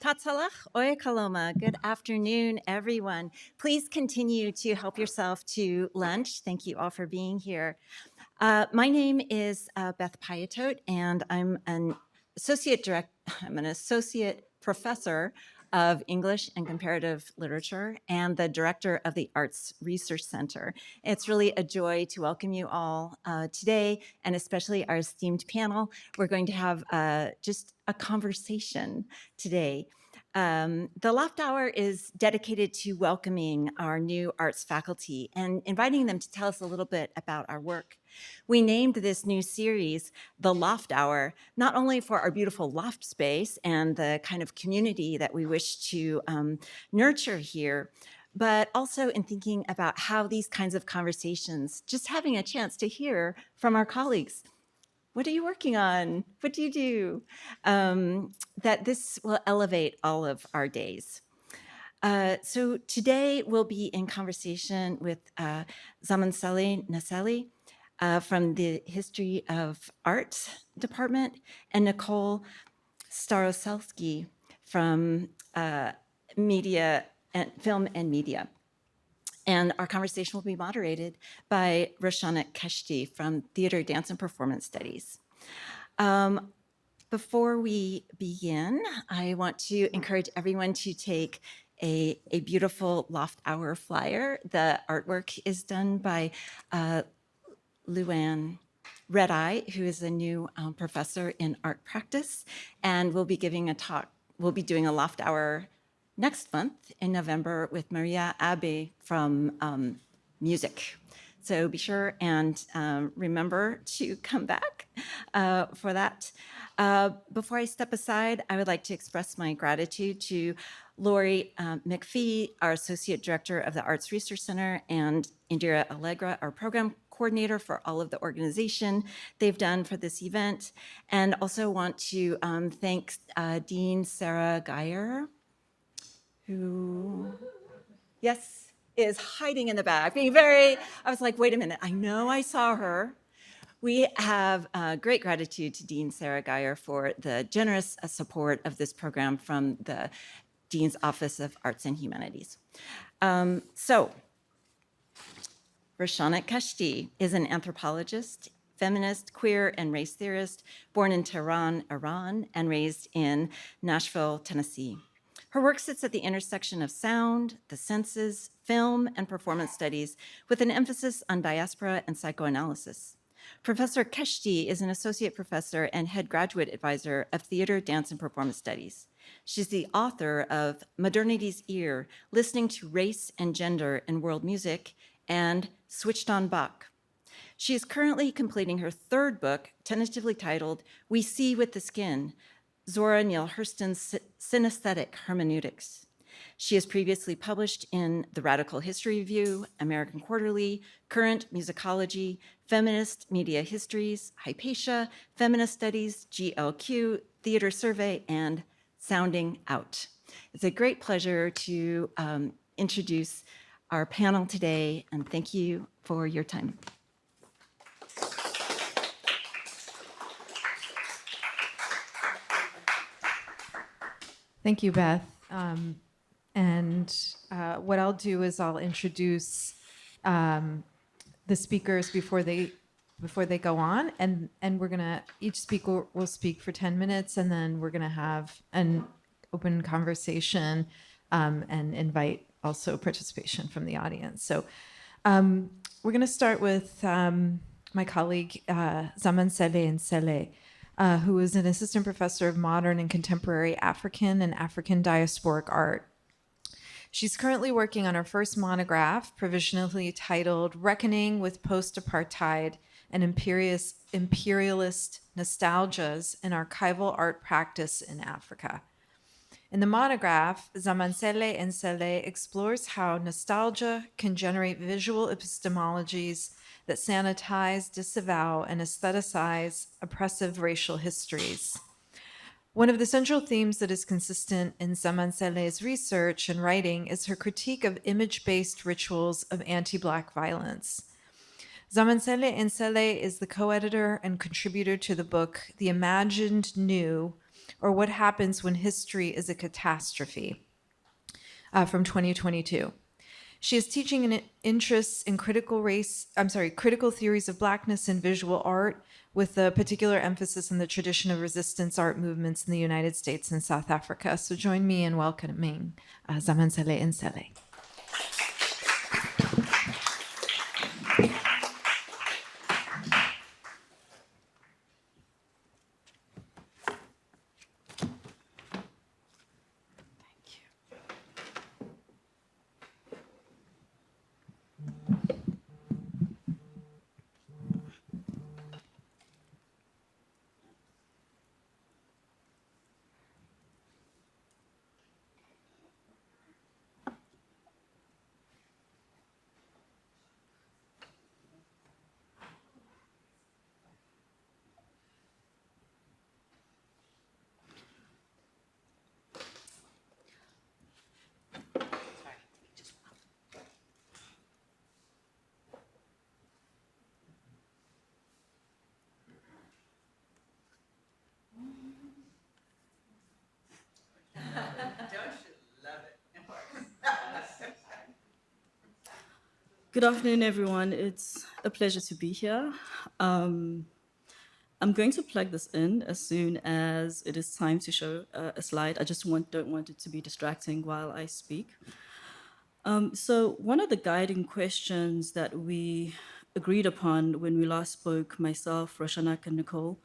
Tatsalach Oye Kaloma. Good afternoon, everyone. Please continue to help yourself to lunch. Thank you all for being here. My name is Beth Piatot, and I'm an I'm an associate professor of English and Comparative Literature and the director of the Arts Research Center. It's really a joy to welcome you all today, and especially our esteemed panel. We're going to have just a conversation today. The Loft Hour is dedicated to welcoming our new arts faculty and inviting them to tell us a little bit about our work. We named this new series the Loft Hour, not only for our beautiful loft space and the kind of community that we wish to nurture here, but also in thinking about how these kinds of conversations, just having a chance to hear from our colleagues. What are you working on? What do you do? That this will elevate all of our days. So today we'll be in conversation with Zamanseli Naseli from the History of Art Department and Nicole Staroselsky from Media and Film and Media. And our conversation will be moderated by Roshana Keshti from Theater, Dance, and Performance Studies. Before we begin, I want to encourage everyone to take a beautiful Loft Hour flyer. The artwork is done by Luann Red Eye, who is a new professor in art practice, and we'll be giving a talk. We'll be doing a Loft Hour next month in November with Maria Abe from music. So be sure and remember to come back for that. Before I step aside, I would like to express my gratitude to Lori McPhee, our Associate Director of the Arts Research Center, and Indira Allegra, our Program Coordinator, for all of the organization they've done for this event. And also want to thank Dean Sarah Geyer, who, yes, is hiding in the back, being very, I was like, wait a minute, I know I saw her. We have great gratitude to Dean Sarah Geyer for the generous support of this program from the Dean's Office of Arts and Humanities. So, Roshana Keshti is an anthropologist, feminist, queer, and race theorist, born in Tehran, Iran, and raised in Nashville, Tennessee. Her work sits at the intersection of sound, the senses, film, and performance studies, with an emphasis on diaspora and psychoanalysis. Professor Keshti is an associate professor and head graduate advisor of theater, dance, and performance studies. She's the author of Modernity's Ear, Listening to Race and Gender in World Music, and Switched on Bach. She is currently completing her third book, tentatively titled We See with the Skin, Zora Neale Hurston's Synesthetic Hermeneutics. She has previously published in The Radical History Review, American Quarterly, Current Musicology, Feminist Media Histories, Hypatia, Feminist Studies, GLQ, Theater Survey, and Sounding Out. It's a great pleasure to introduce our panel today, and thank you for your time. Thank you, Beth. What I'll do is I'll introduce the speakers before they go on, and we're gonna, each speaker will speak for 10 minutes, and then we're gonna have an open conversation and invite also participation from the audience. So we're gonna start with my colleague Zamanseli Nsele, who is an assistant professor of modern and contemporary African and African diasporic art. She's currently working on her first monograph, provisionally titled Reckoning with Post-Apartheid and Imperialist Nostalgias in Archival Art Practice in Africa. In the monograph, Zamanseli Nsele explores how nostalgia can generate visual epistemologies that sanitize, disavow, and aestheticize oppressive racial histories. One of the central themes that is consistent in Zamanseli's research and writing is her critique of image-based rituals of anti-Black violence. Zamanseli Nsele is the co-editor and contributor to the book The Imagined New, or what happens when history is a catastrophe, from 2022. She is teaching an interest in critical theories of Blackness in visual art, with a particular emphasis on the tradition of resistance art movements in the United States and South Africa. So join me in welcoming Zamansele Nsele. Good afternoon, everyone. It's a pleasure to be here. I'm going to plug this in as soon as it is time to show a slide. I just don't want it to be distracting while I speak. So one of the guiding questions that we agreed upon when we last spoke, myself, Roshanak, and Nicole,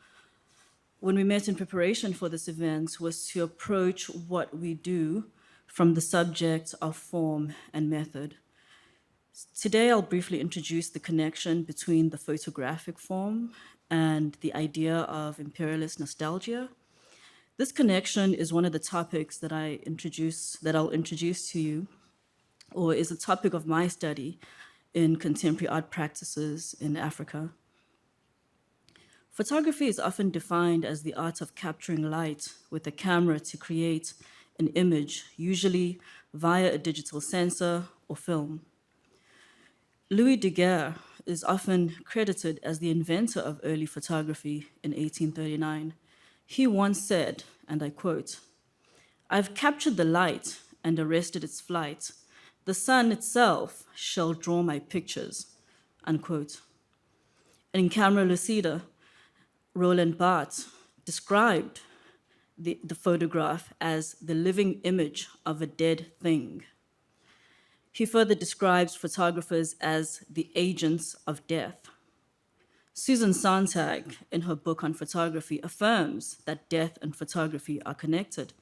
when we met in preparation for this event, was to approach what we do from the subject of form and method. Today, I'll briefly introduce the connection between the photographic form and the idea of imperialist nostalgia. This connection is one of the topics that I'll introduce to you, or is a topic of my study in contemporary art practices in Africa. Photography is often defined as the art of capturing light with a camera to create an image, usually via a digital sensor or film. Louis Daguerre is often credited as the inventor of early photography in 1839. He once said, and I quote, "I've captured the light and arrested its flight. The sun itself shall draw my pictures," unquote. And in Camera Lucida, Roland Barthes described the photograph as the living image of a dead thing. He further describes photographers as the agents of death. Susan Sontag, in her book on photography, affirms that death and photography are connected.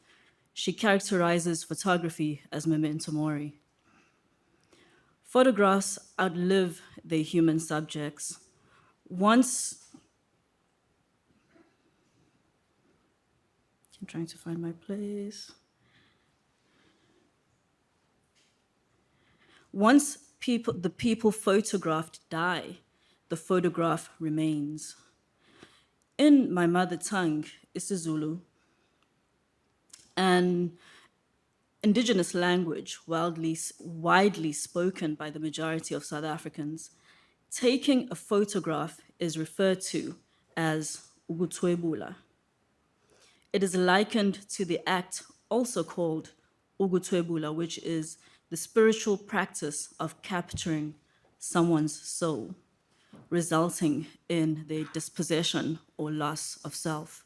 She characterizes photography as memento mori. Photographs outlive their human subjects. I'm trying to find my place. Once the people photographed die, the photograph remains. In my mother tongue, isiZulu, an indigenous language widely spoken by the majority of South Africans, taking a photograph is referred to as ukutwebula. It is likened to the act also called ukutwebula, which is the spiritual practice of capturing someone's soul, resulting in their dispossession or loss of self.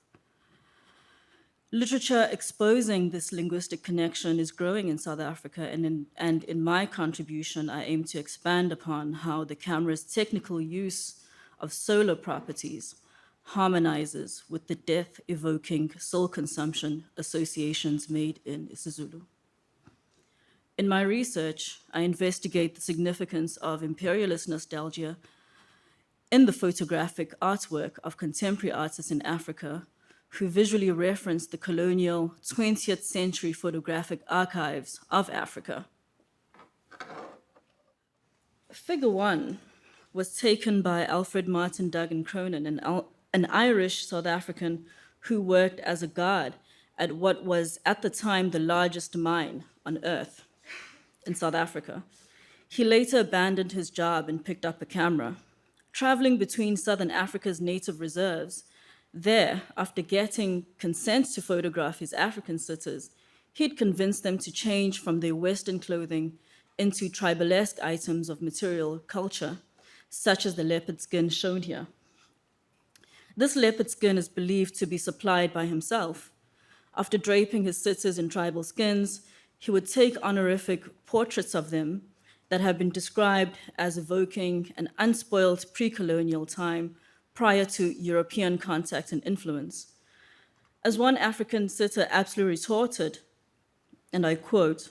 Literature exposing this linguistic connection is growing in South Africa, and in my contribution, I aim to expand upon how the camera's technical use of solar properties harmonizes with the death-evoking soul consumption associations made in isiZulu. In my research, I investigate the significance of imperialist nostalgia in the photographic artwork of contemporary artists in Africa who visually reference the colonial 20th century photographic archives of Africa. Figure 1 was taken by Alfred Martin Duggan Cronin, an Irish South African who worked as a guard at what was at the time the largest mine on earth in South Africa. He later abandoned his job and picked up a camera. Traveling between Southern Africa's native reserves, There, after getting consent to photograph his African sitters, he'd convinced them to change from their Western clothing into tribalesque items of material culture, such as the leopard skin shown here. This leopard skin is believed to be supplied by himself. After draping his sitters in tribal skins, he would take honorific portraits of them that have been described as evoking an unspoiled pre-colonial time prior to European contact and influence. As one African sitter aptly retorted, and I quote,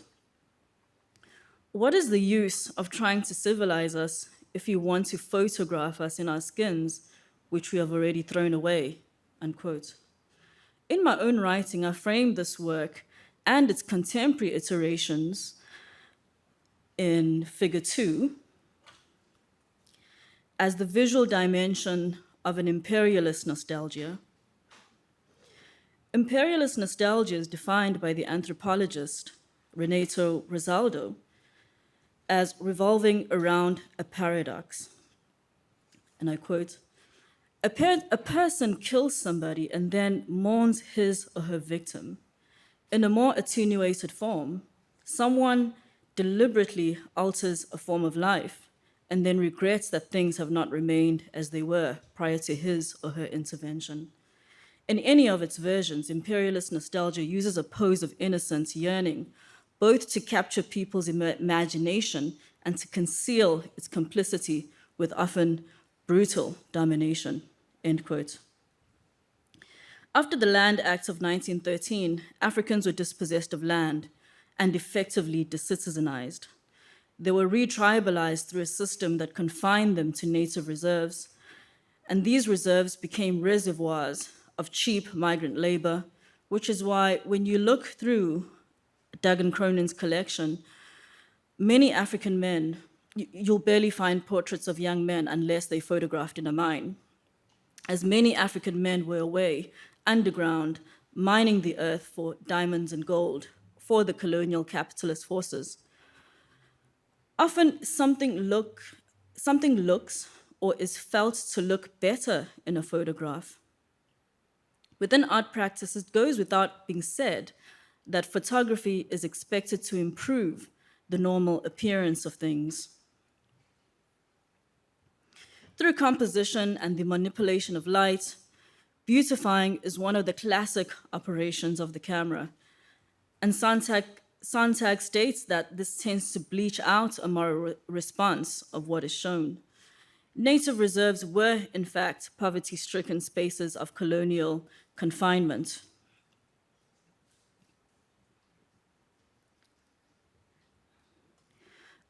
"What is the use of trying to civilize us if you want to photograph us in our skins, which we have already thrown away?" Unquote. In my own writing, I framed this work and its contemporary iterations in Figure 2 as the visual dimension of an imperialist nostalgia. Imperialist nostalgia is defined by the anthropologist Renato Rosaldo as revolving around a paradox. And I quote, a person kills somebody and then mourns his or her victim. In a more attenuated form, someone deliberately alters a form of life and then regrets that things have not remained as they were prior to his or her intervention. In any of its versions, imperialist nostalgia uses a pose of innocence yearning, both to capture people's imagination and to conceal its complicity with often brutal domination, end quote. After the Land Act of 1913, Africans were dispossessed of land and effectively decitizenized. They were retribalized through a system that confined them to native reserves, and these reserves became reservoirs of cheap migrant labor, which is why when you look through Duggan Cronin's collection, many African men, you'll barely find portraits of young men unless they photographed in a mine, as many African men were away underground, mining the earth for diamonds and gold for the colonial capitalist forces. Often something looks or is felt to look better in a photograph. Within art practice, it goes without being said that photography is expected to improve the normal appearance of things. Through composition and the manipulation of light, beautifying is one of the classic operations of the camera. And Sontag states that this tends to bleach out a moral response of what is shown. Native reserves were, in fact, poverty-stricken spaces of colonial confinement.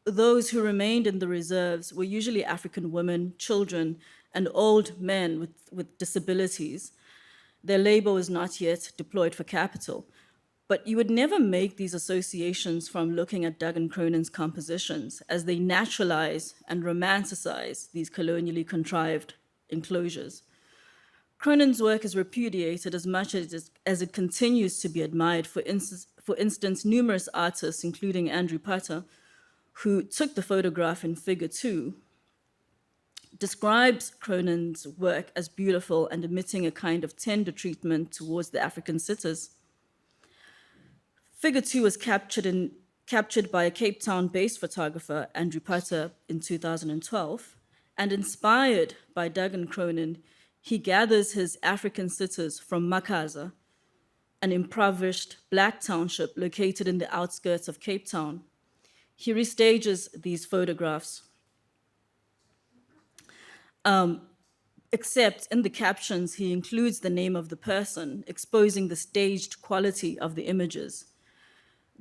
Those who remained in the reserves were usually African women, children, and old men with disabilities. Their labor was not yet deployed for capital. But you would never make these associations from looking at Duggan Cronin's compositions, as they naturalize and romanticize these colonially contrived enclosures. Cronin's work is repudiated as much as it continues to be admired. For instance, numerous artists, including Andrew Putter, who took the photograph in Figure 2, describes Cronin's work as beautiful and emitting a kind of tender treatment towards the African sitters. Figure 2 was captured by a Cape Town-based photographer, Andrew Putter, in 2012, and inspired by Duggan Cronin, he gathers his African sitters from Makaza, an impoverished Black township located in the outskirts of Cape Town. He restages these photographs, except in the captions, he includes the name of the person, exposing the staged quality of the images.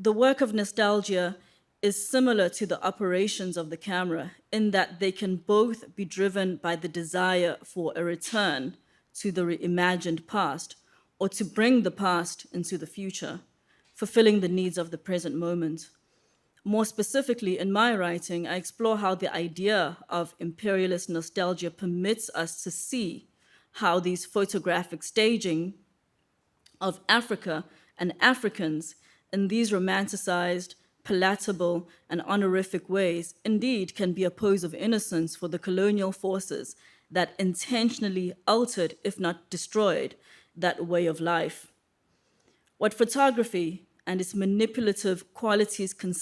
The work of nostalgia is similar to the operations of the camera in that they can both be driven by the desire for a return to the reimagined past or to bring the past into the future, fulfilling the needs of the present moment. More specifically, in my writing, I explore how the idea of imperialist nostalgia permits us to see how these photographic staging of Africa and Africans in these romanticized, palatable, and honorific ways indeed can be a pose of innocence for the colonial forces that intentionally altered, if not destroyed, that way of life. What photography and its manipulative qualities can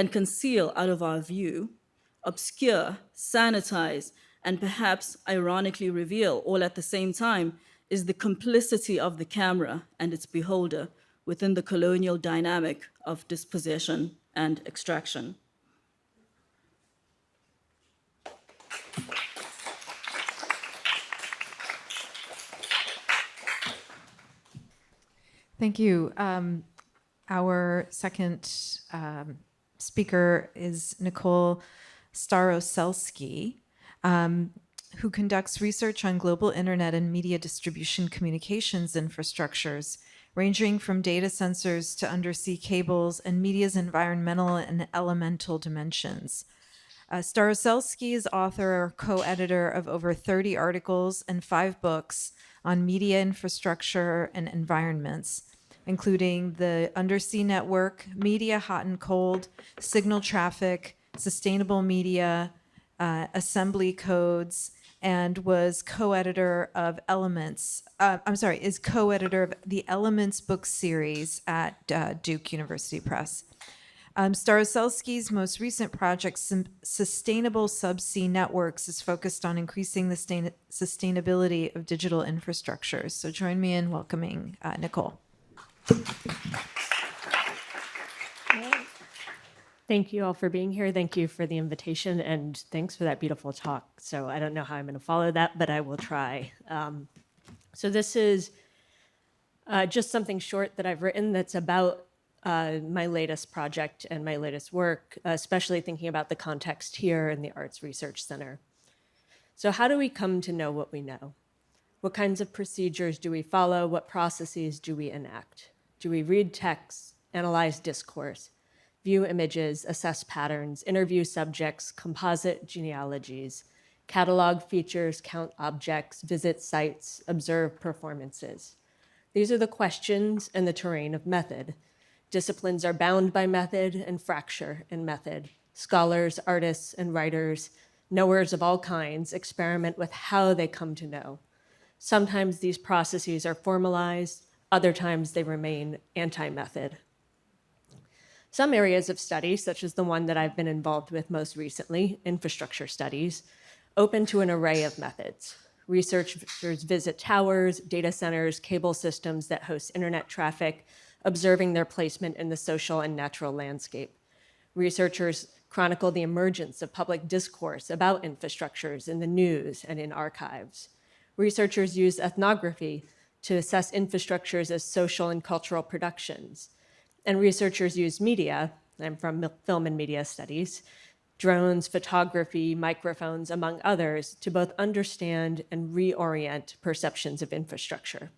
conceal out of our view, obscure, sanitize, and perhaps ironically reveal all at the same time is the complicity of the camera and its beholder within the colonial dynamic of dispossession and extraction. Thank you. Our second speaker is Nicole Staroselsky, who conducts research on global internet and media distribution communications infrastructures, ranging from data sensors to undersea cables and media's environmental and elemental dimensions. Staroselsky is author or co-editor of over 30 articles and 5 books on media infrastructure and environments, including the Undersea Network, Media Hot and Cold, Signal Traffic, Sustainable Media, Assembly Codes, and was co-editor of is co-editor of the Elements book series at Duke University Press. Staroselsky's most recent project, Sustainable Subsea Networks, is focused on increasing the sustainability of digital infrastructures. So join me in welcoming Nicole. Thank you all for being here. Thank you for the invitation, and thanks for that beautiful talk. So I don't know how I'm going to follow that, but I will try. So this is just something short that I've written that's about my latest project and my latest work, especially thinking about the context here in the Arts Research Center. So how do we come to know what we know? What kinds of procedures do we follow? What processes do we enact? Do we read texts, analyze discourse, view images, assess patterns, interview subjects, composite genealogies, catalog features, count objects, visit sites, observe performances? These are the questions and the terrain of method. Disciplines are bound by method and fracture in method. Scholars, artists, and writers, knowers of all kinds, experiment with how they come to know. Sometimes these processes are formalized, other times they remain anti-method. Some areas of study, such as the one that I've been involved with most recently, infrastructure studies, open to an array of methods. Researchers visit towers, data centers, cable systems that host internet traffic, observing their placement in the social and natural landscape. Researchers chronicle the emergence of public discourse about infrastructures in the news and in archives. Researchers use ethnography to assess infrastructures as social and cultural productions. And researchers use media, I'm from film and media studies, drones, photography, microphones, among others, to both understand and reorient perceptions of infrastructure.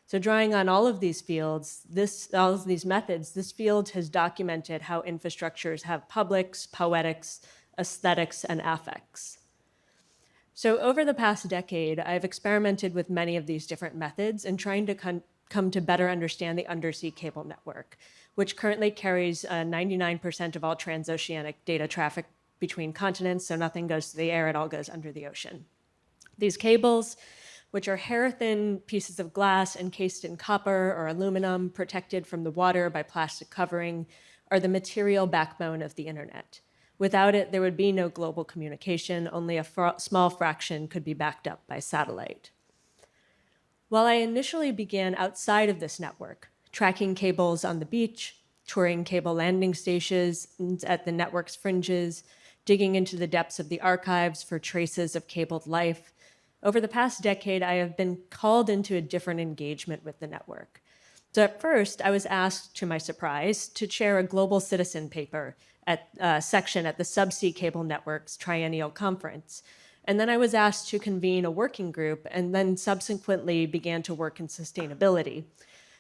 So drawing on all of these fields, all of these methods, this field has documented how infrastructures have publics, poetics, aesthetics, and affects. So over the past decade, I've experimented with many of these different methods and trying to come to better understand the undersea cable network, which currently carries 99% of all transoceanic data traffic between continents, so nothing goes to the air, it all goes under the ocean. These cables, which are hair-thin pieces of glass encased in copper or aluminum, protected from the water by plastic covering, are the material backbone of the internet. Without it, there would be no global communication, only a small fraction could be backed up by satellite. While I initially began outside of this network, tracking cables on the beach, touring cable landing stations at the network's fringes, digging into the depths of the archives for traces of cabled life, over the past decade, I have been called into a different engagement with the network. So at first, I was asked, to my surprise, to chair a global citizen paper section at the Subsea Cable Network's Triennial Conference. And then I was asked to convene a working group and then subsequently began to work in sustainability.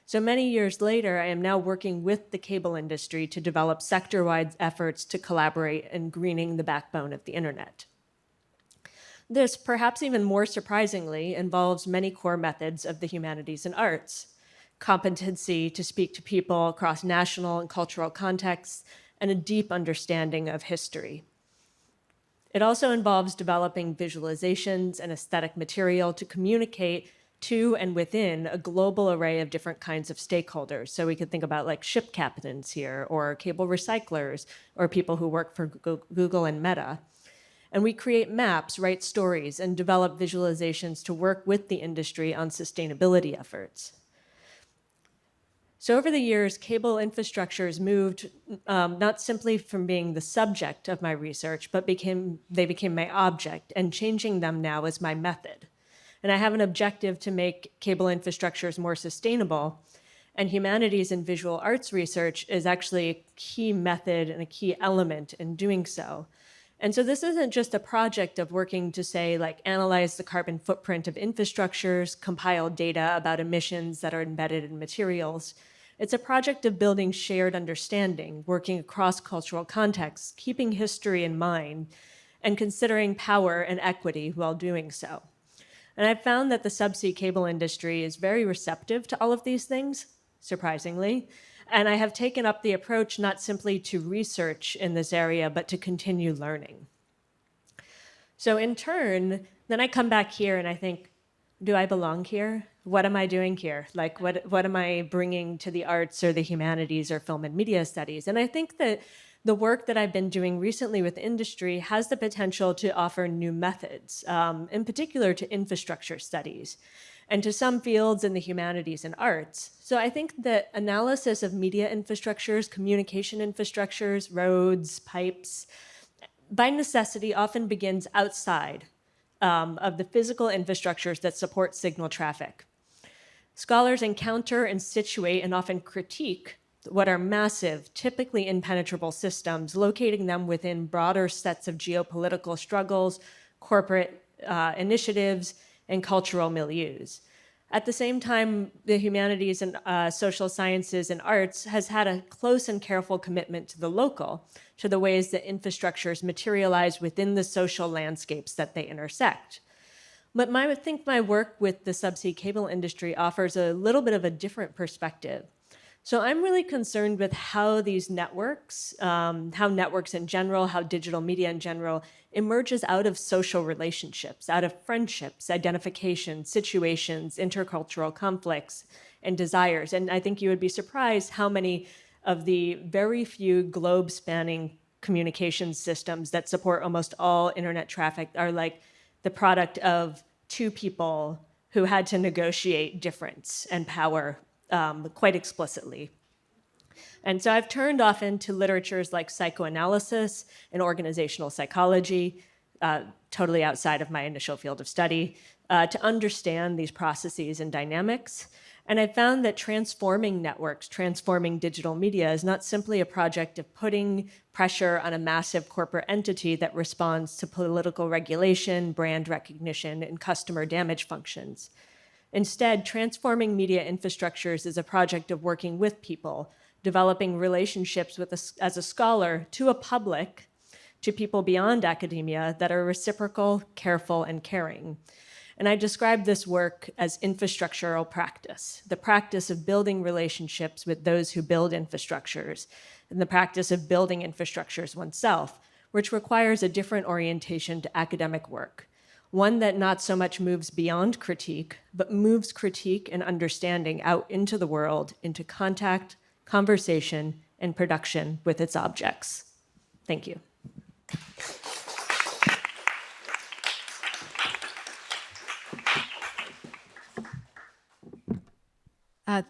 So many years later, I am now working with the cable industry to develop sector-wide efforts to collaborate in greening the backbone of the internet. This, perhaps even more surprisingly, involves many core methods of the humanities and arts: competency to speak to people across national and cultural contexts, and a deep understanding of history. It also involves developing visualizations and aesthetic material to communicate to and within a global array of different kinds of stakeholders. So we could think about like ship captains here, or cable recyclers, or people who work for Google and Meta. And we create maps, write stories, and develop visualizations to work with the industry on sustainability efforts. So over the years, cable infrastructures moved not simply from being the subject of my research, but they became my object, and changing them now is my method. And I have an objective to make cable infrastructures more sustainable, and humanities and visual arts research is actually a key method and a key element in doing so. And so this isn't just a project of working to, say, like, analyze the carbon footprint of infrastructures, compile data about emissions that are embedded in materials. It's a project of building shared understanding, working across cultural contexts, keeping history in mind, and considering power and equity while doing so. And I've found that the subsea cable industry is very receptive to all of these things, surprisingly. And I have taken up the approach not simply to research in this area, but to continue learning. So in turn, then I come back here and I think, do I belong here? What am I doing here? Like, what am I bringing to the arts or the humanities or film and media studies? And I think that the work that I've been doing recently with industry has the potential to offer new methods, in particular to infrastructure studies and to some fields in the humanities and arts. So I think that analysis of media infrastructures, communication infrastructures, roads, pipes, by necessity often begins outside of the physical infrastructures that support signal traffic. Scholars encounter and situate and often critique what are massive, typically impenetrable systems, locating them within broader sets of geopolitical struggles, corporate initiatives, and cultural milieus. At the same time, the humanities and social sciences and arts has had a close and careful commitment to the local, to the ways that infrastructures materialize within the social landscapes that they intersect. But I think my work with the subsea cable industry offers a little bit of a different perspective. So I'm really concerned with how these networks, how networks in general, how digital media in general emerges out of social relationships, out of friendships, identification, situations, intercultural conflicts, and desires. And I think you would be surprised how many of the very few globe-spanning communication systems that support almost all internet traffic are like the product of two people who had to negotiate difference and power quite explicitly. And so I've turned often to literatures like psychoanalysis and organizational psychology, totally outside of my initial field of study, to understand these processes and dynamics. And I found that transforming networks, transforming digital media is not simply a project of putting pressure on a massive corporate entity that responds to political regulation, brand recognition, and customer damage functions. Instead, transforming media infrastructures is a project of working with people, developing relationships with as a scholar to a public, to people beyond academia that are reciprocal, careful, and caring. And I describe this work as infrastructural practice, the practice of building relationships with those who build infrastructures, and the practice of building infrastructures oneself, which requires a different orientation to academic work. One that not so much moves beyond critique, but moves critique and understanding out into the world, into contact, conversation, and production with its objects. Thank you.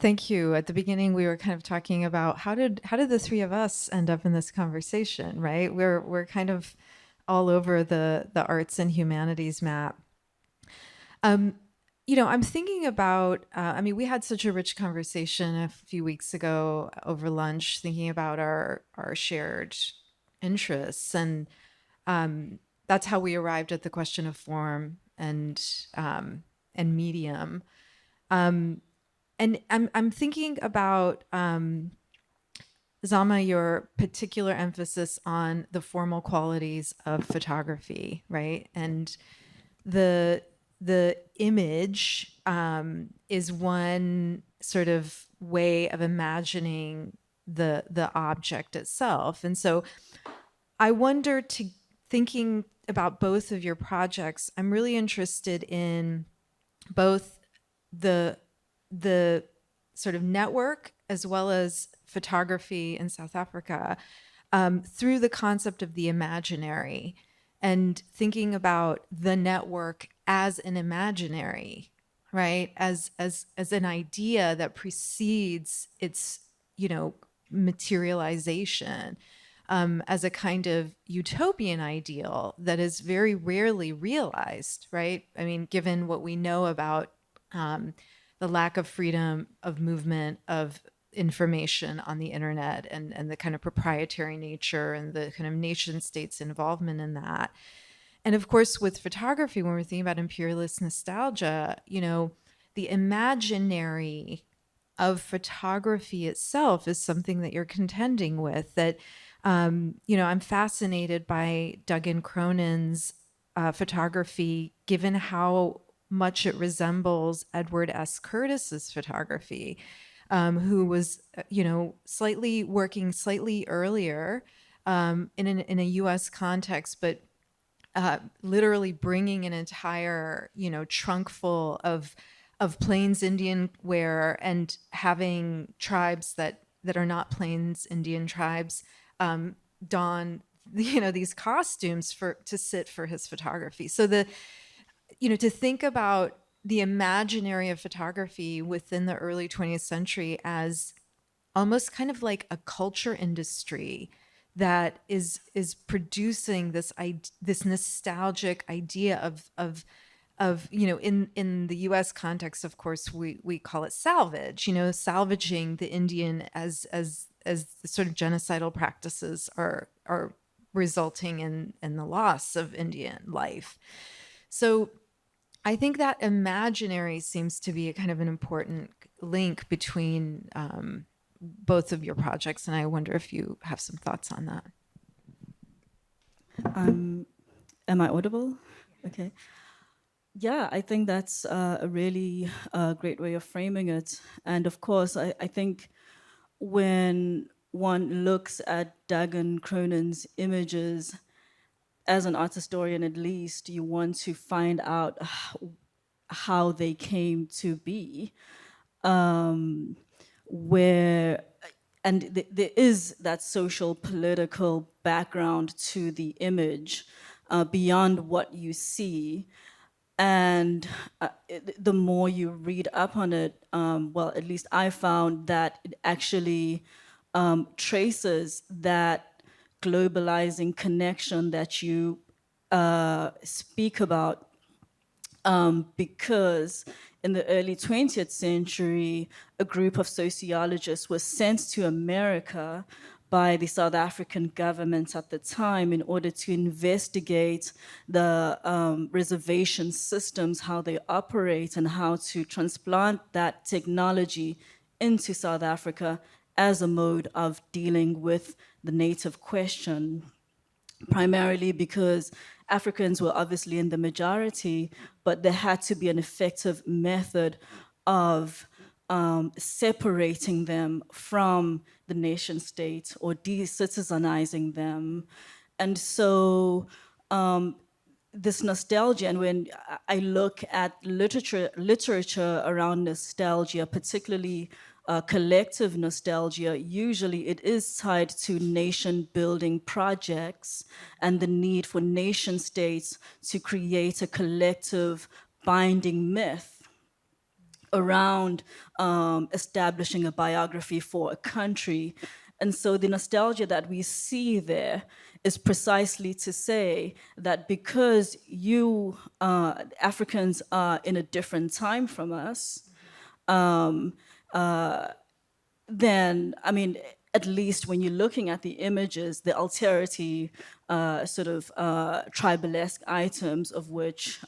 Thank you. At the beginning, we were kind of talking about how did the three of us end up in this conversation, right? We're kind of all over the arts and humanities map. I'm thinking about, we had such a rich conversation a few weeks ago over lunch, thinking about our shared interests. And that's how we arrived at the question of form and medium. And I'm thinking about, Zama, your particular emphasis on the formal qualities of photography, right? And the image is one sort of way of imagining the object itself. And so I wonder, thinking about both of your projects. I'm really interested in both the sort of network as well as photography in South Africa through the concept of the imaginary and thinking about the network as an imaginary, right? As an idea that precedes its, materialization, as a kind of utopian ideal that is very rarely realized, right? I mean, given what we know about the lack of freedom of movement of information on the internet and the kind of proprietary nature and the kind of nation states involvement in that. And of course, with photography, when we're thinking about imperialist nostalgia, the imaginary of photography itself is something that you're contending with. That, I'm fascinated by Duggan Cronin's photography, given how much it resembles Edward S. Curtis's photography, who was, working slightly earlier in a U.S. context, but literally bringing an entire, trunk full of Plains Indian wear and having tribes that are not Plains Indian tribes don, these costumes to sit for his photography. So to think about the imaginary of photography within the early 20th century as almost kind of like a culture industry that is producing this nostalgic idea of in the U.S. context, of course, we call it salvage, salvaging the Indian as the sort of genocidal practices are resulting in the loss of Indian life. So I think that imaginary seems to be a kind of an important link between both of your projects, and I wonder if you have some thoughts on that. Am I audible? Okay. Yeah, I think that's a really great way of framing it. And of course, I think when one looks at Duggan Cronin's images, as an art historian at least, you want to find out how they came to be, there is that social political background to the image beyond what you see. And the more you read up on it, well, at least I found that it actually traces that globalizing connection that you speak about, because in the early 20th century, a group of sociologists was sent to America by the South African government at the time in order to investigate the reservation systems, how they operate, and how to transplant that technology into South Africa as a mode of dealing with the native question, primarily because Africans were obviously in the majority, but there had to be an effective method of separating them from the nation state or de-citizenizing them. And so this nostalgia, and when I look at literature around nostalgia, particularly collective nostalgia, usually it is tied to nation building projects and the need for nation states to create a collective binding myth around establishing a biography for a country. And so the nostalgia that we see there is precisely to say that because you Africans are in a different time from us, then, I mean, at least when you're looking at the images, the alterity, tribalesque items of which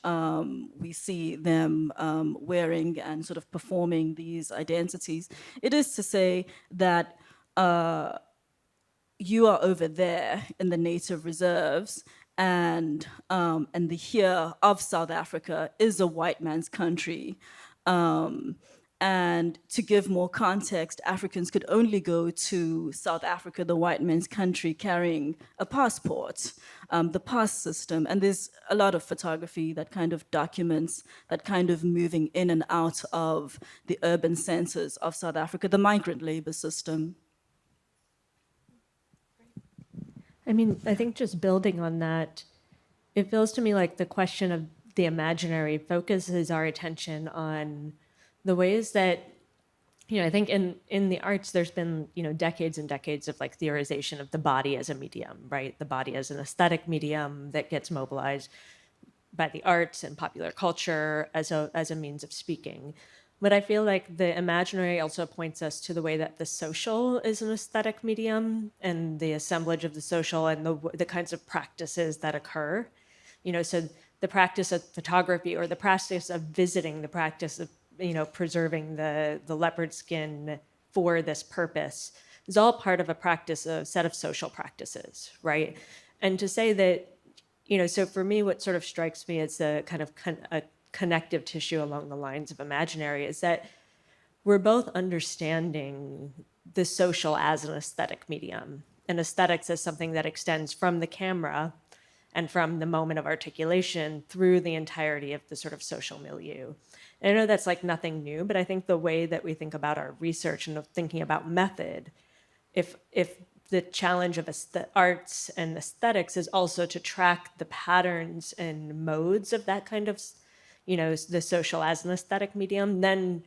we see them wearing and sort of performing these identities, it is to say that you are over there in the native reserves, and the here of South Africa is a white man's country. And to give more context, Africans could only go to South Africa, the white man's country, carrying a passport, the pass system. And there's a lot of photography that kind of documents that kind of moving in and out of the urban centers of South Africa, the migrant labor system. I mean, I think just building on that, it feels to me like the question of the imaginary focuses our attention on the ways that, I think in the arts, there's been, decades and decades of like theorization of the body as a medium, right? The body as an aesthetic medium that gets mobilized by the arts and popular culture as a means of speaking. But I feel like the imaginary also points us to the way that the social is an aesthetic medium and the assemblage of the social and the kinds of practices that occur. So the practice of photography or the practice of visiting, the practice of, preserving the leopard skin for this purpose is all part of a practice, a set of social practices, right? And to say that, so for me, what sort of strikes me as a kind of a connective tissue along the lines of imaginary is that we're both understanding the social as an aesthetic medium and aesthetics as something that extends from the camera and from the moment of articulation through the entirety of the sort of social milieu. And I know that's like nothing new, but I think the way that we think about our research and of thinking about method, if the challenge of arts and aesthetics is also to track the patterns and modes of that kind of, the social as an aesthetic medium, then,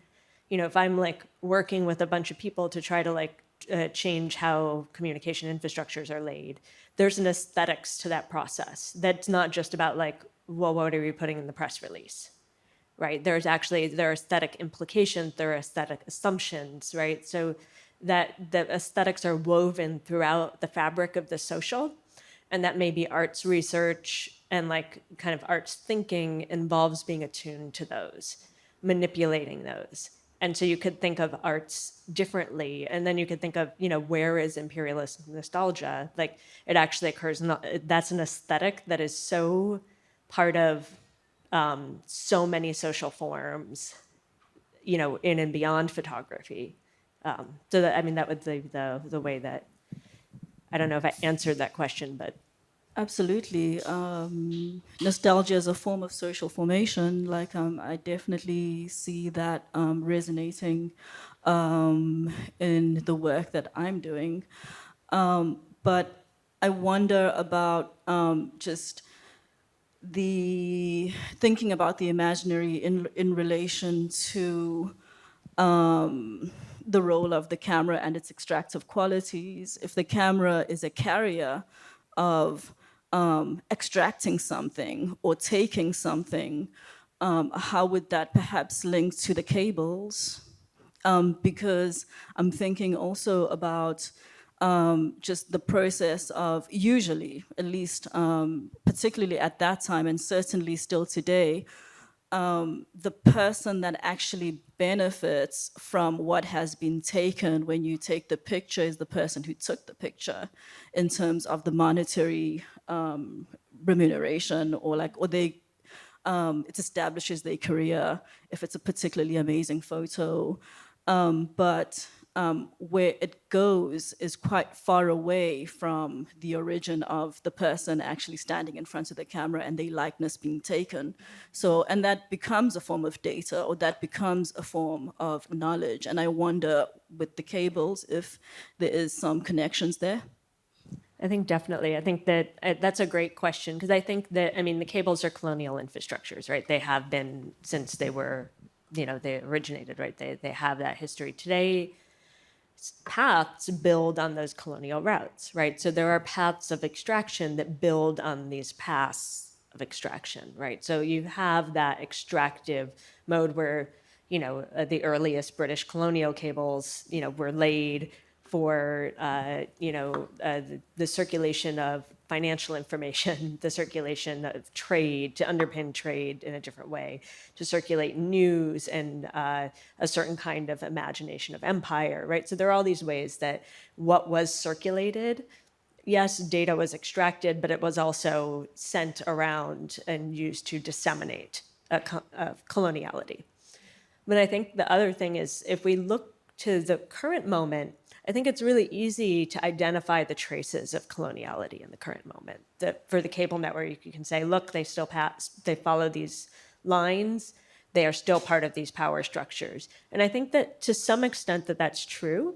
if I'm like working with a bunch of people to try to like change how communication infrastructures are laid, there's an aesthetics to that process. That's not just about like, well, what are we putting in the press release, right? There are aesthetic implications, there are aesthetic assumptions, right? So that the aesthetics are woven throughout the fabric of the social, and that maybe arts research and like kind of arts thinking involves being attuned to those, manipulating those. And so you could think of arts differently, and then you could think of, where is imperialist nostalgia? Like it actually occurs, that's an aesthetic that is so part of so many social forms, in and beyond photography. So that, that would be the way that, I don't know if I answered that question, but. Absolutely. Nostalgia is a form of social formation. Like, I definitely see that resonating in the work that I'm doing. But I wonder about just the thinking about the imaginary in relation to the role of the camera and its extractive qualities. If the camera is a carrier of extracting something or taking something, how would that perhaps link to the cables? Because I'm thinking also about just the process of usually, at least particularly at that time and certainly still today, the person that actually benefits from what has been taken when you take the picture is the person who took the picture in terms of the monetary remuneration or they it establishes their career if it's a particularly amazing photo. But where it goes is quite far away from the origin of the person actually standing in front of the camera and their likeness being taken. So, and that becomes a form of data, or that becomes a form of knowledge. And I wonder with the cables if there is some connections there. I think definitely. I think that that's a great question, because I think that, the cables are colonial infrastructures, right? They have been since they were, they originated, right? They have that history. Today, paths build on those colonial routes, right? So there are paths of extraction that build on these paths of extraction, right? So you have that extractive mode where, the earliest British colonial cables, were laid for the circulation of financial information, the circulation of trade, to underpin trade in a different way, to circulate news and a certain kind of imagination of empire, right? So there are all these ways that what was circulated, yes, data was extracted, but it was also sent around and used to disseminate a coloniality. But I think the other thing is, if we look to the current moment, I think it's really easy to identify the traces of coloniality in the current moment. For the cable network, you can say, look, they follow these lines, they are still part of these power structures. And I think that to some extent that's true.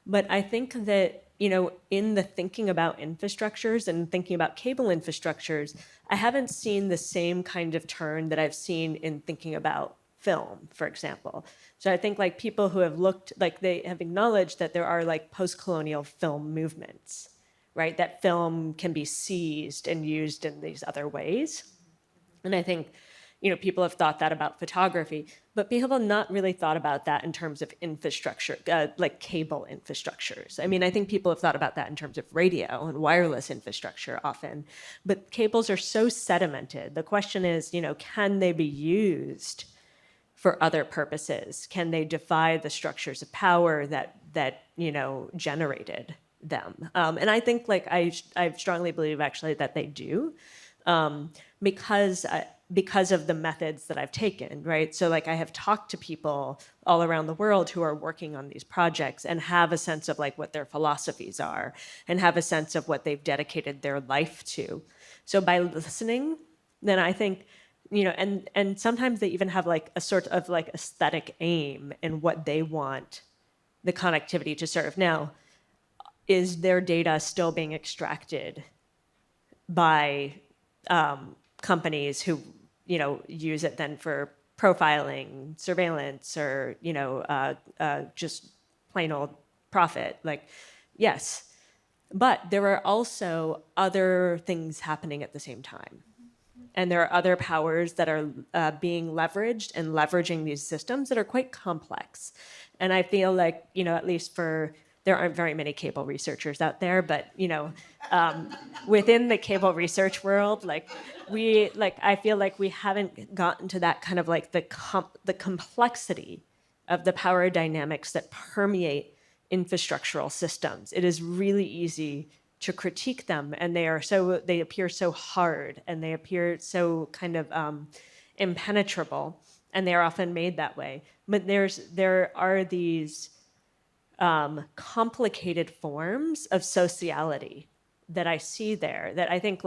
But I think that, in the thinking about infrastructures and thinking about cable infrastructures, I haven't seen the same kind of turn that I've seen in thinking about film, for example. So I think like people who have looked, like they have acknowledged that there are like post-colonial film movements, right? That film can be seized and used in these other ways. And I think, people have thought that about photography, but people have not really thought about that in terms of infrastructure, like cable infrastructures. I mean, I think people have thought about that in terms of radio and wireless infrastructure often, but cables are so sedimented. The question is, can they be used for other purposes? Can they defy the structures of power that generated them? And I think, like, I strongly believe actually that they do, because of the methods that I've taken, right? So like I have talked to people all around the world who are working on these projects and have a sense of like what their philosophies are and have a sense of what they've dedicated their life to. So by listening, then I think, and sometimes they even have like a sort of like aesthetic aim in what they want the connectivity to serve. Now, is their data still being extracted by companies who use it then for profiling, surveillance, or just plain old profit? Like, yes, but there are also other things happening at the same time, and there are other powers that are being leveraged and leveraging these systems that are quite complex. And I feel like, at least there aren't very many cable researchers out there, but within the cable research world, I feel like we haven't gotten to that kind of like the complexity of the power dynamics that permeate infrastructural systems. It is really easy to critique them, and they appear so hard, and they appear so kind of impenetrable, and they are often made that way. But there are these complicated forms of sociality that I see there, that I think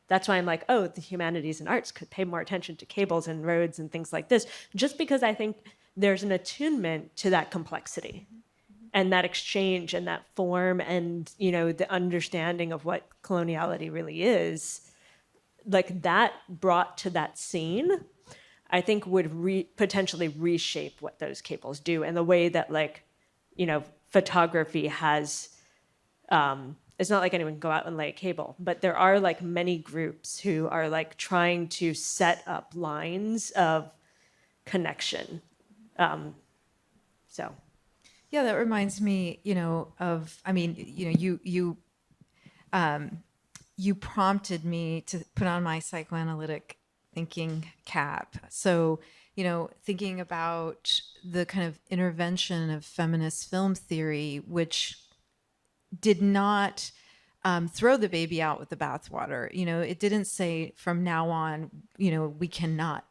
that's why I'm like, oh, the humanities and arts could pay more attention to cables and roads and things like this, just because I think there's an attunement to that complexity and that exchange and that form and, the understanding of what coloniality really is, like that brought to that scene, I think would potentially reshape what those cables do, and the way that photography has, it's not like anyone can go out and lay a cable, but there are like many groups who are like trying to set up lines of connection. So. Yeah, that reminds me, you prompted me to put on my psychoanalytic thinking cap. So, thinking about the kind of intervention of feminist film theory, which did not throw the baby out with the bathwater. It didn't say from now on, we cannot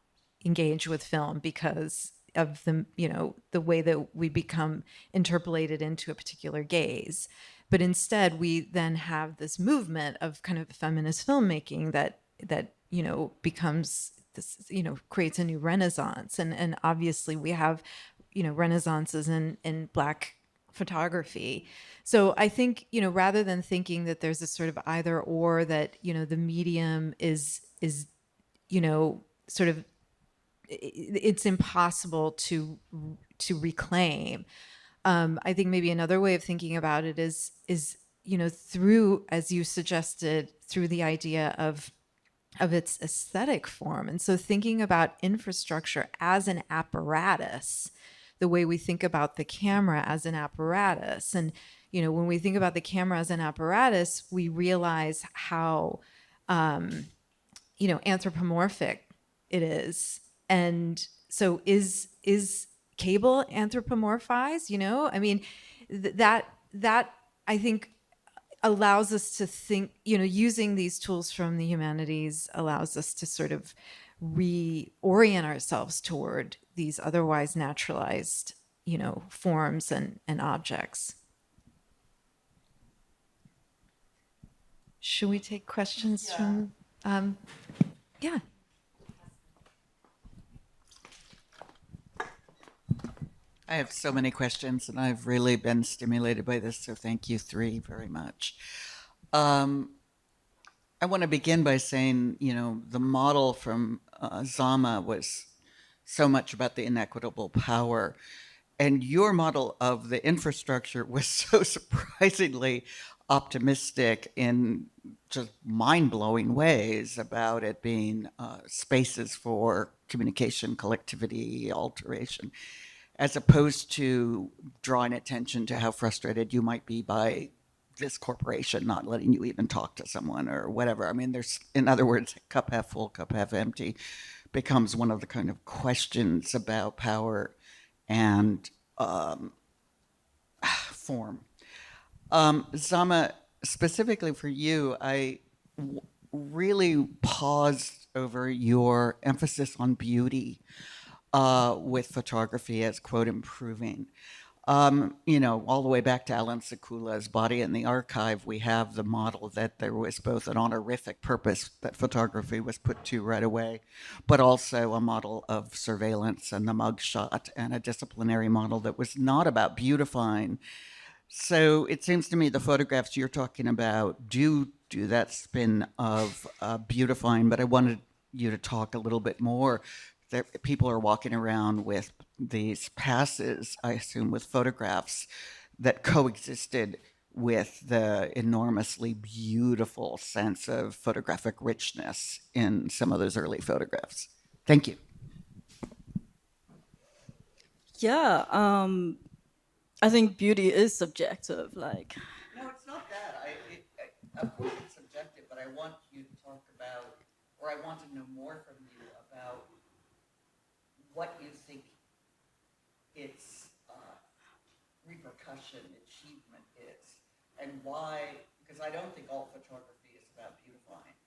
engage with film because of the way that we become interpolated into a particular gaze. But instead, we then have this movement of kind of feminist filmmaking that becomes this, creates a new renaissance. And obviously we have, renaissances in Black photography. So I think, rather than thinking that there's a sort of either or, that, the medium is sort of, it's impossible to reclaim. I think maybe another way of thinking about it is through, as you suggested, through the idea of its aesthetic form. And so thinking about infrastructure as an apparatus, the way we think about the camera as an apparatus. And, when we think about the camera as an apparatus, we realize how, anthropomorphic it is. And so is cable anthropomorphized? I mean, that I think allows us to think, you know, using these tools from the humanities allows us to sort of reorient ourselves toward these otherwise naturalized, you know, forms and objects. Should we take questions from, yeah. I have so many questions, and I've really been stimulated by this, so thank you three very much. I want to begin by saying, you know, the model from Zama was so much about the inequitable power, and your model of the infrastructure was so surprisingly optimistic in just mind-blowing ways about it being spaces for communication, collectivity, alteration, as opposed to drawing attention to how frustrated you might be by this corporation not letting you even talk to someone or whatever. I mean, there's, in other words, cup half full, cup half empty becomes one of the kind of questions about power and form. Zama, specifically for you, I really paused over your emphasis on beauty with photography as, quote, improving. You know, all the way back to Alan Sekula's Body in the Archive, we have the model that there was both an honorific purpose that photography was put to right away, but also a model of surveillance and the mugshot, and a disciplinary model that was not about beautifying. So it seems to me the photographs you're talking about do that spin of beautifying, but I wanted you to talk a little bit more. That people are walking around with these passes, I assume, with photographs that coexisted with the enormously beautiful sense of photographic richness in some of those early photographs. Thank you. Yeah, I think beauty is subjective. Like, No, it's not that. Of course it's subjective, but I want you to talk about, or I want to know more from you about what you think its repercussion, achievement is, and why, because I don't think all photography is about beautifying,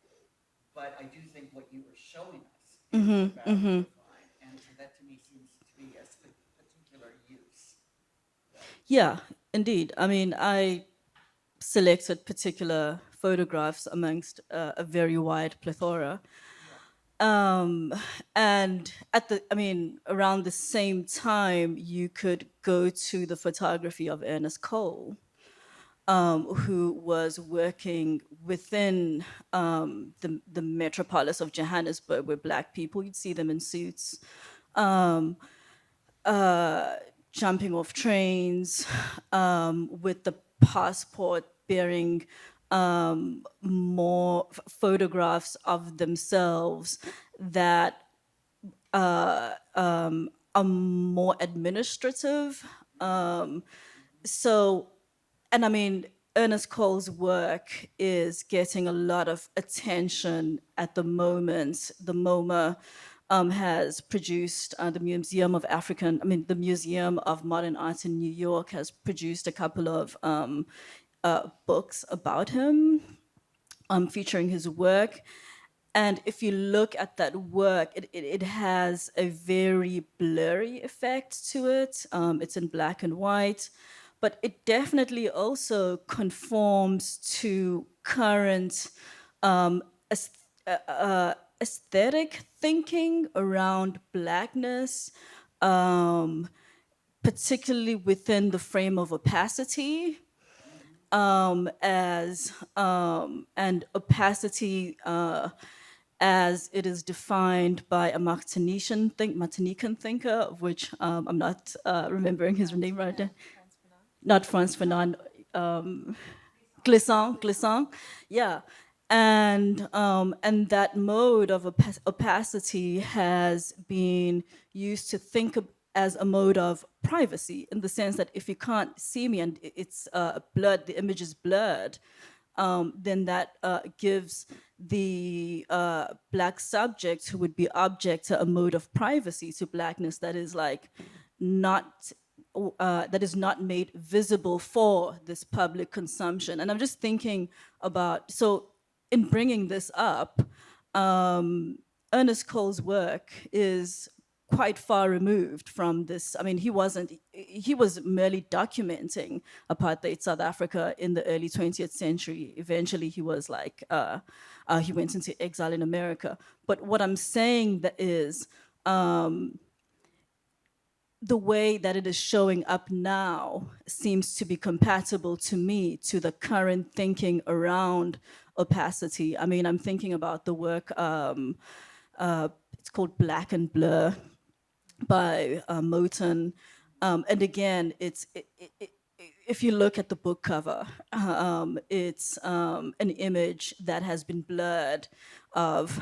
but I do think what you were showing us is about beautifying, and so that to me seems to be a particular use. yeah, indeed. I mean, I selected particular photographs amongst a very wide plethora. And around the same time, you could go to the photography of Ernest Cole, who was working within the metropolis of Johannesburg, where Black people, you'd see them in suits, jumping off trains, with the passport bearing more photographs of themselves that are more administrative. And I mean, Ernest Cole's work is getting a lot of attention at the moment. The MoMA has produced the Museum of Modern Art in New York has produced a couple of books about him, featuring his work. And if you look at that work, it has a very blurry effect to it. It's in black and white, but it definitely also conforms to current aesthetic thinking around Blackness, particularly within the frame of opacity. And opacity as it is defined by a Martinican thinker, of which I'm not remembering his name right now. Not Frantz Fanon, Glissant, yeah. And that mode of opacity has been used to think of as a mode of privacy, in the sense that if you can't see me and it's blurred, the image is blurred, then that gives the Black subject, who would be object to a mode of privacy, to Blackness that is like not that is not made visible for this public consumption. And I'm just thinking about, so in bringing this up, Ernest Cole's work is quite far removed from this. I mean, he was merely documenting apartheid South Africa in the early 20th century. Eventually, he was like, he went into exile in America. But what I'm saying that is, the way that it is showing up now seems to be compatible to me to the current thinking around opacity. I mean, I'm thinking about the work, it's called Black and Blur by Moten. And again, if you look at the book cover, it's an image that has been blurred of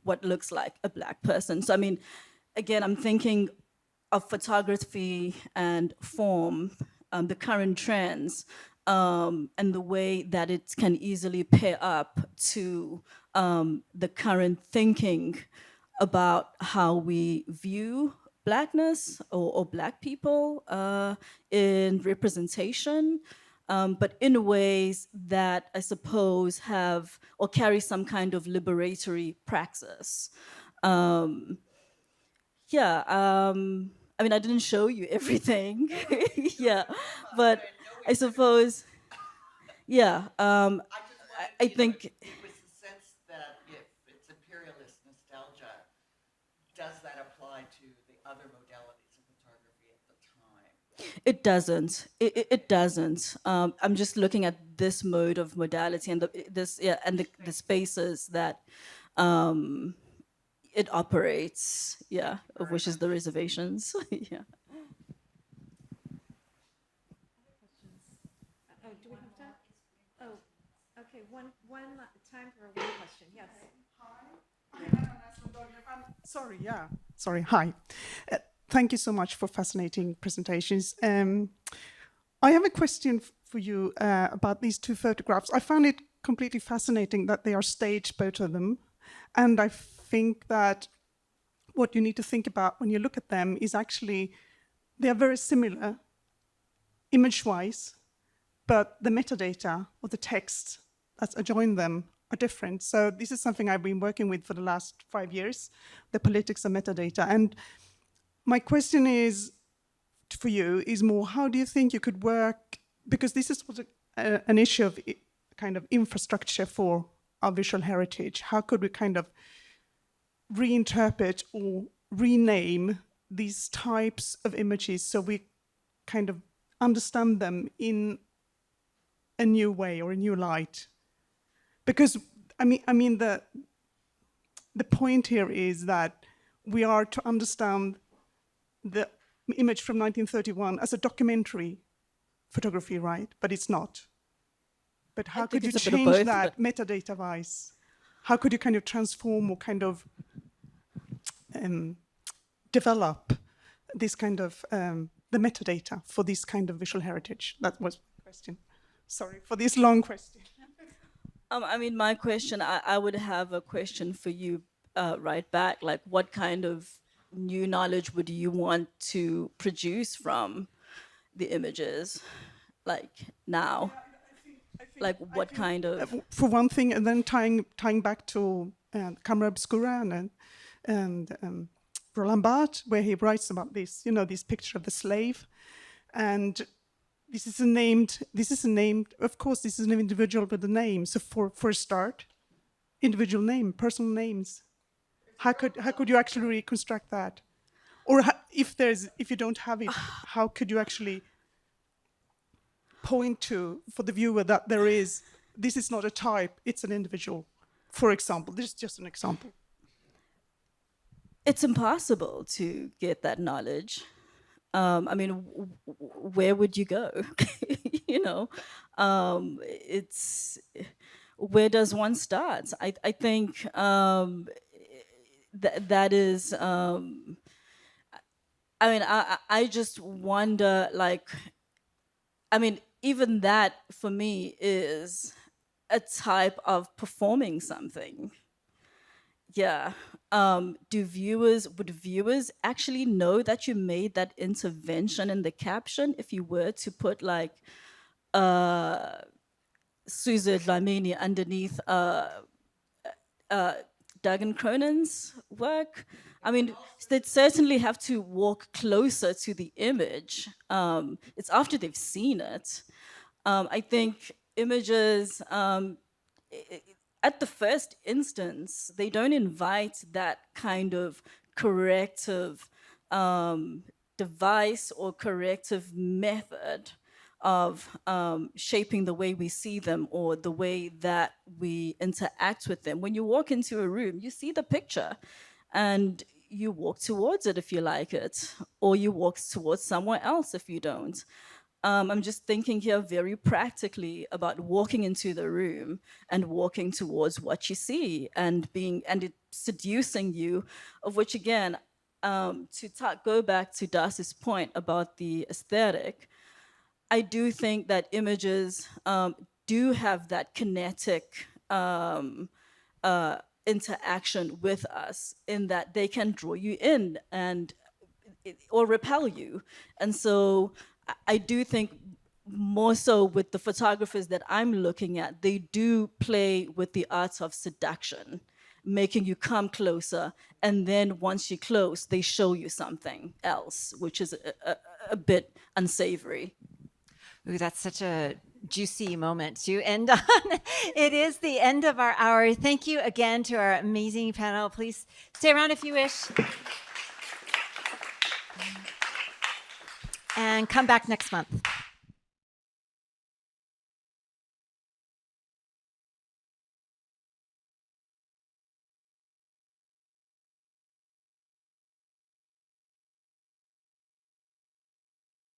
what looks like a Black person. So I mean, again, I'm thinking of photography and form, the current trends, and the way that it can easily pair up to the current thinking about how we view Blackness or Black people in representation, but in ways that I suppose have or carry some kind of liberatory praxis. I mean, I didn't show you everything, yeah, but I suppose, yeah, I think. It was the sense that if it's imperialist nostalgia, does that apply to the other modalities of photography at the time? It doesn't. It doesn't. I'm just looking at this mode of modality and the spaces that it operates. Yeah, of which is the reservations. Yeah. Oh, do we have time? Oh, okay, time for one question, yes. Sorry, yeah. Sorry, hi. Thank you so much for fascinating presentations. I have a question for you about these two photographs. I found it completely fascinating that they are staged, both of them. And I think that what you need to think about when you look at them is actually, they are very similar image-wise, but the metadata or the text that's adjoined them are different. So this is something I've been working with for the last 5 years, the politics of metadata. And my question is, for you, is more, how do you think you could work, because this is an issue of kind of infrastructure for our visual heritage. How could we kind of reinterpret or rename these types of images so we kind of understand them in a new way or a new light? Because I mean the point here is that we are to understand the image from 1931 as a documentary photography, right? But it's not. But how could you it's a bit of change both, that metadata-wise? How could you kind of transform or kind of develop this kind of the metadata for this kind of visual heritage? That was my question. Sorry for this long question. I mean, my question, I would have a question for you right back. Like, what kind of new knowledge would you want to produce from the images, like now? Like, what kind of? For one thing, and then tying back to Camera Obscura and Roland Barthes, where he writes about this, you know, this picture of the slave, and this is a named, of course, this is an individual with a name. So for a start, individual name, personal names. How could you actually reconstruct that? Or if you don't have it, how could you actually point to, for the viewer, that this is not a type, it's an individual, for example. This is just an example. It's impossible to get that knowledge. I mean, where would you go? You know, where does one start? I think that is. I mean, I just wonder, like, I mean, even that for me is a type of performing something. Yeah. Would viewers actually know that you made that intervention in the caption if you were to put like Suze Dlamini underneath Dagan Cronin's work? I mean, they'd certainly have to walk closer to the image. It's after they've seen it. I think images, at the first instance, they don't invite that kind of corrective device or corrective method of shaping the way we see them or the way that we interact with them. When you walk into a room, you see the picture and you walk towards it if you like it, or you walk towards somewhere else if you don't. I'm just thinking here very practically about walking into the room and walking towards what you see and it seducing you, of which again, go back to Darcy's point about the aesthetic, I do think that images do have that kinetic interaction with us in that they can draw you in or repel you. And so I do think more so with the photographers that I'm looking at, they do play with the art of seduction, making you come closer. And then once you're close, they show you something else, which is a bit unsavory. Ooh, that's such a juicy moment to end on. It is the end of our hour. Thank you again to our amazing panel. Please stay around if you wish. And come back next month.